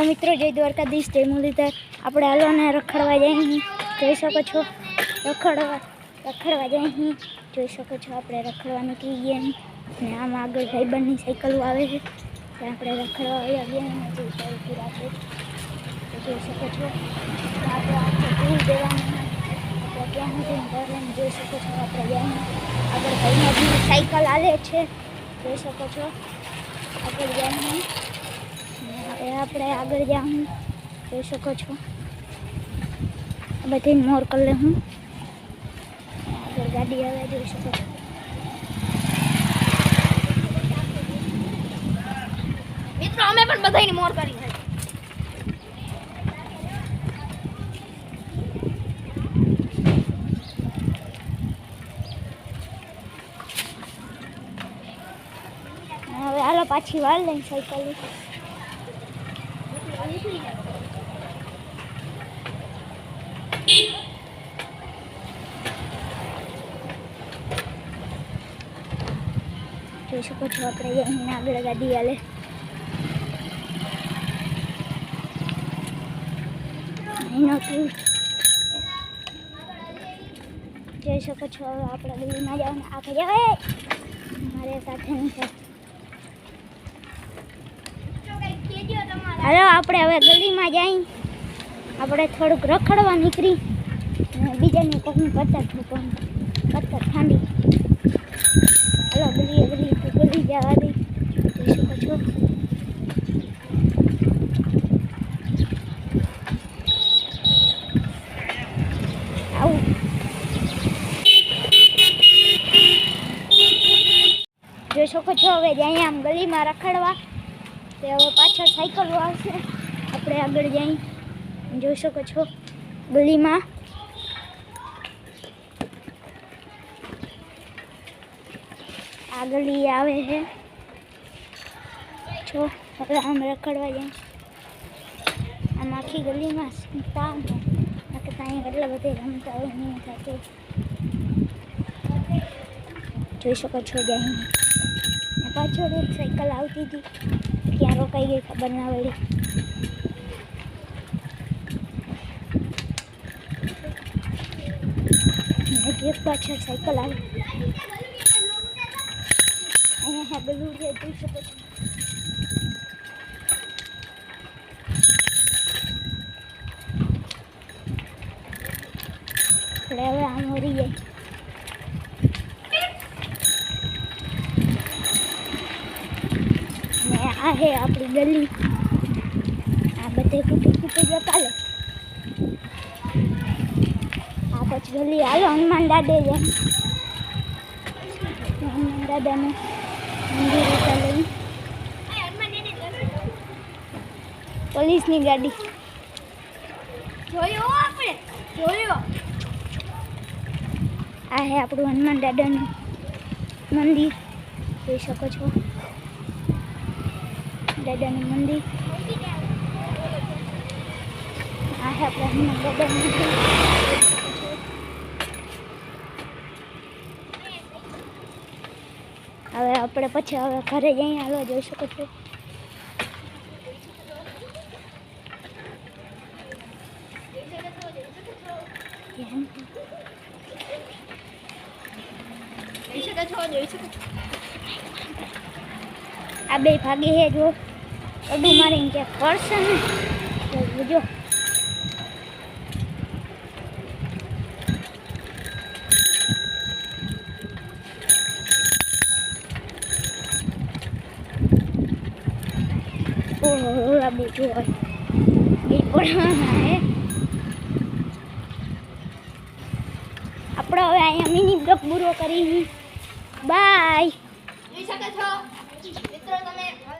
મિત્રો, જય દ્વારકાધીશ, જય મુરલીધર। આપણે હાલોને રખડવા જઈએ, જોઈ શકો છો। રખડવા જઈએ, જોઈ શકો છો। આપણે રખડવા નીકળી ગયા ને આમ આગળ ભાઈબંધની સાયકલ આવે છે, આપણે રખડવા આવ્યા ગયા ને ઉભી રાખે જોઈ શકો છો। આપણે આખું દેવાનું આપણે ત્યાં સુધી જોઈ શકો છો। આપણે જઈને આગળ ભાઈની સાયકલ આવે છે, જોઈ શકો છો। આગળ જઈને આપણે આગળ જાઉં જોઈ શકો છો। બધી મોર કરી લે હું આગળ ગાડી આવે જોઈ શકો છો। મિત્રો અમે પણ બધાની મોર કરી છે। હવે હાલો પાછી વાર લઈને સાયકલ જોઈ શકો છો। આપણે અહીં આગળ ગાડી હાલે અહીંનો ટૂર જોઈ શકો છો। હવે આપણે ગલીમાં જવાનું આગળ આવે મારે સાથે નહીં। હાલો આપણે હવે ગલીમાં જઈ આપણે થોડુંક રખડવા નીકળી અને બીજાની કોકની કરતા ઠાંડી હાલો ગલી જવા દઈ જોઈ શકો છો। આવું જોઈ શકો છો। હવે જઈએ આમ ગલીમાં રખડવા તે હવે પાછળ સાયકલો આવશે, આપણે આગળ જઈ જોઈ શકો છો। ગલીમાં આ ગલી આવે છે છો। હવે આમ રખડવા જાય આમ આખી ગલીમાં કામ કે ત્યાં એટલા બધા રમતા હોય નહીં થતું જોઈ શકો છો। જઈને પાછળ એક સાયકલ આવતી હતી, ક્યાં રોકાઈ ગઈ ખબર ના પડી। એક પાછળ સાયકલ આવે અહીંયા ગલું છે જોઈ શકો છો। આપણે હવે આમ મરી જાય ને આ હે આપણી ગલી। આ બધે કુટુંબ જતા લે આ પછી ગલી હાલો હનુમાન દાદા જાય હનુમાન દાદાનું મંદિર લઈ પોલીસની ગાડી જોયો આપણે જોયો। આ હે આપણું હનુમાન દાદાનું મંદિર જોઈ શકો છો। દાદાનું મંદિર આ હે આપણે હનુમાન દાદાનું મંદિર। હવે આપણે પછી હવે ઘરે જઈને હાલવા જોઈ શકો છો। આ બે ભાગે હે જો અડું મારીને ક્યાંક પડશે ને જો ઓલા બે જો એ પડવાના હે। આપણે હવે અહીંયા મિની બ્લોક પૂરો કરી, બાય। જોઈ શકો છો મિત્રો તમે।